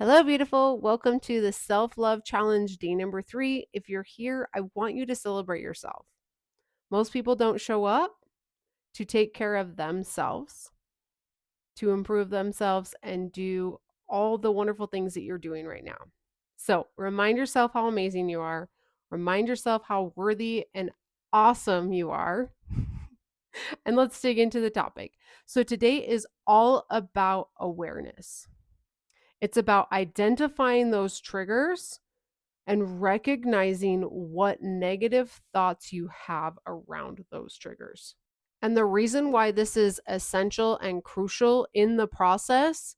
Hello, beautiful. Welcome to the Self Love Challenge day number 3. If you're here, I want you to celebrate yourself. Most people don't show up to take care of themselves, to improve themselves, and do all the wonderful things that you're doing right now. So remind yourself how amazing you are. Remind yourself how worthy and awesome you are. And let's dig into the topic. So today is all about awareness. It's about identifying those triggers and recognizing what negative thoughts you have around those triggers. And the reason why this is essential and crucial in the process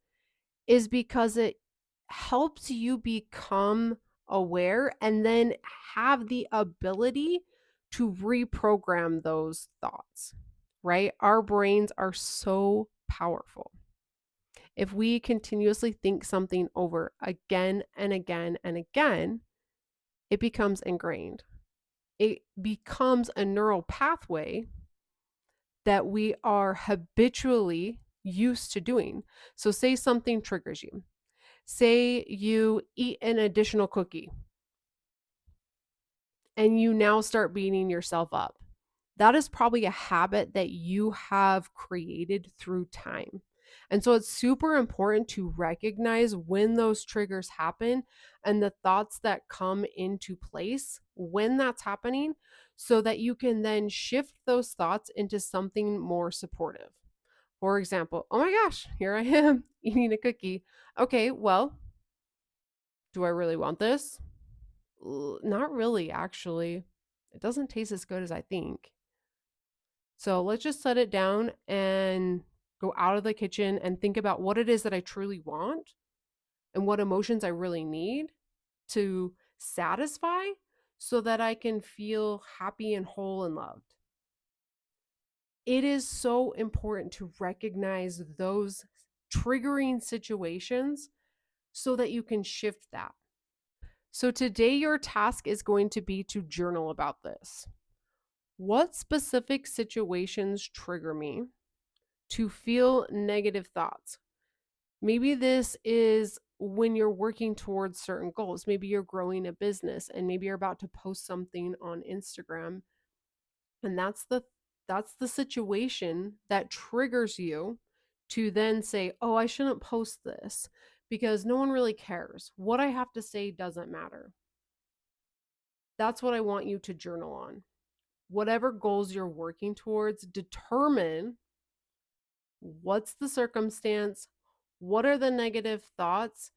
is because it helps you become aware and then have the ability to reprogram those thoughts, right? Our brains are so powerful. If we continuously think something over again and again and again, it becomes ingrained. It becomes a neural pathway that we are habitually used to doing. So, say something triggers you. Say you eat an additional cookie and you now start beating yourself up. That is probably a habit that you have created through time. And so it's super important to recognize when those triggers happen and the thoughts that come into place when that's happening so that you can then shift those thoughts into something more supportive. For example, oh my gosh, here I am eating a cookie. Okay, well, do I really want this? Not really, actually. It doesn't taste as good as I think. So let's just set it down and go out of the kitchen and think about what it is that I truly want and what emotions I really need to satisfy so that I can feel happy and whole and loved. It is so important to recognize those triggering situations so that you can shift that. So today, your task is going to be to journal about this. What specific situations trigger me to feel negative thoughts? Maybe this is when you're working towards certain goals. Maybe you're growing a business and maybe you're about to post something on Instagram and that's the situation that triggers you to then say, "Oh, I shouldn't post this because no one really cares. What I have to say doesn't matter." That's what I want you to journal on. Whatever goals you're working towards, determine what's the circumstance, what are the negative thoughts,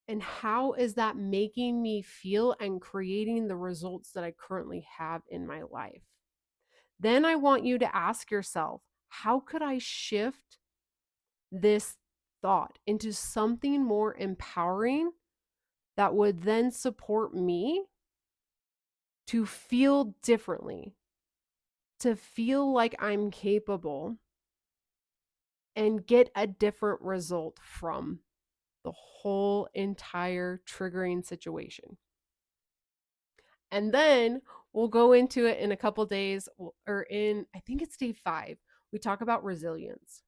and how is that making me feel and creating the results that I currently have in my life. Then I want you to ask yourself, how could I shift this thought into something more empowering that would then support me to feel differently, to feel like I'm capable and get a different result from the whole entire triggering situation. And then we'll go into it in a couple days or in, I think it's day 5. We talk about resilience.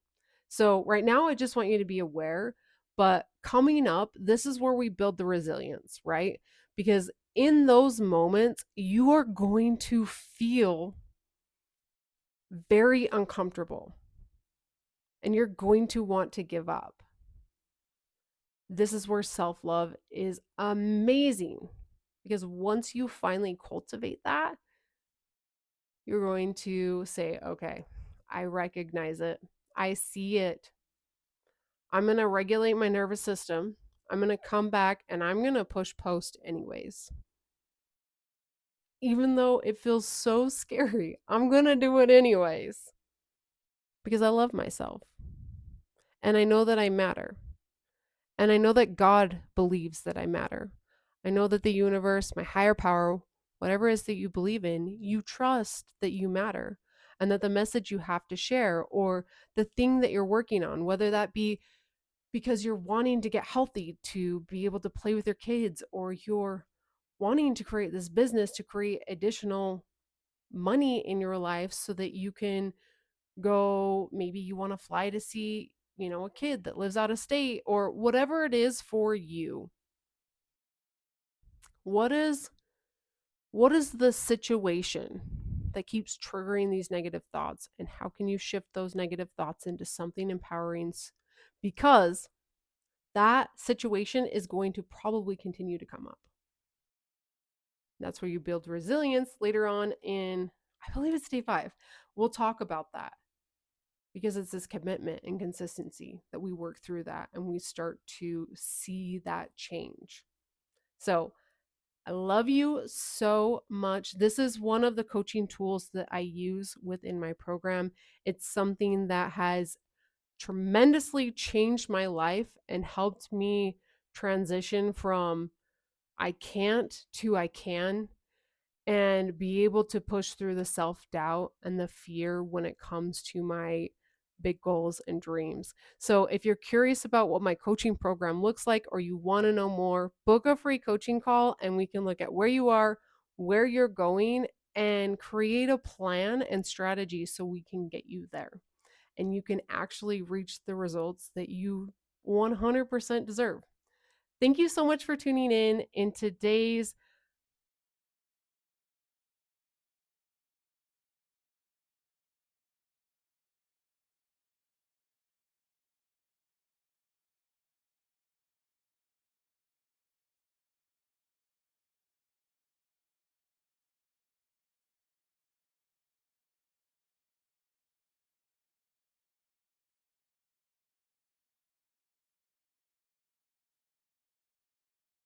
So, right now, I just want you to be aware, but coming up, this is where we build the resilience, right? Because in those moments, you are going to feel very uncomfortable and you're going to want to give up. This is where self love is amazing because once you finally cultivate that, you're going to say, okay, I recognize it, I see it. I'm going to regulate my nervous system. I'm going to come back and I'm going to push post anyways. Even though it feels so scary, I'm going to do it anyways because I love myself. And I know that I matter. And I know that God believes that I matter. I know that the universe, my higher power, whatever it is that you believe in, you trust that you matter and that the message you have to share or the thing that you're working on, whether that be because you're wanting to get healthy to be able to play with your kids or you're wanting to create this business to create additional money in your life so that you can go, maybe you want to fly to see a kid that lives out of state or whatever it is for you. What is what is the situation that keeps triggering these negative thoughts, and how can you shift those negative thoughts into something empowering? Because that situation is going to probably continue to come up. That's where you build resilience later on in, I believe it's day 5. We'll talk about that because it's this commitment and consistency that we work through that and we start to see that change. So, I love you so much. This is one of the coaching tools that I use within my program. It's something that has tremendously changed my life and helped me transition from I can't to I can, and be able to push through the self doubt and the fear when it comes to my big goals and dreams. So, if you're curious about what my coaching program looks like or you want to know more, book a free coaching call and we can look at where you are, where you're going, and create a plan and strategy so we can get you there and you can actually reach the results that you 100% deserve. Thank you so much for tuning in today's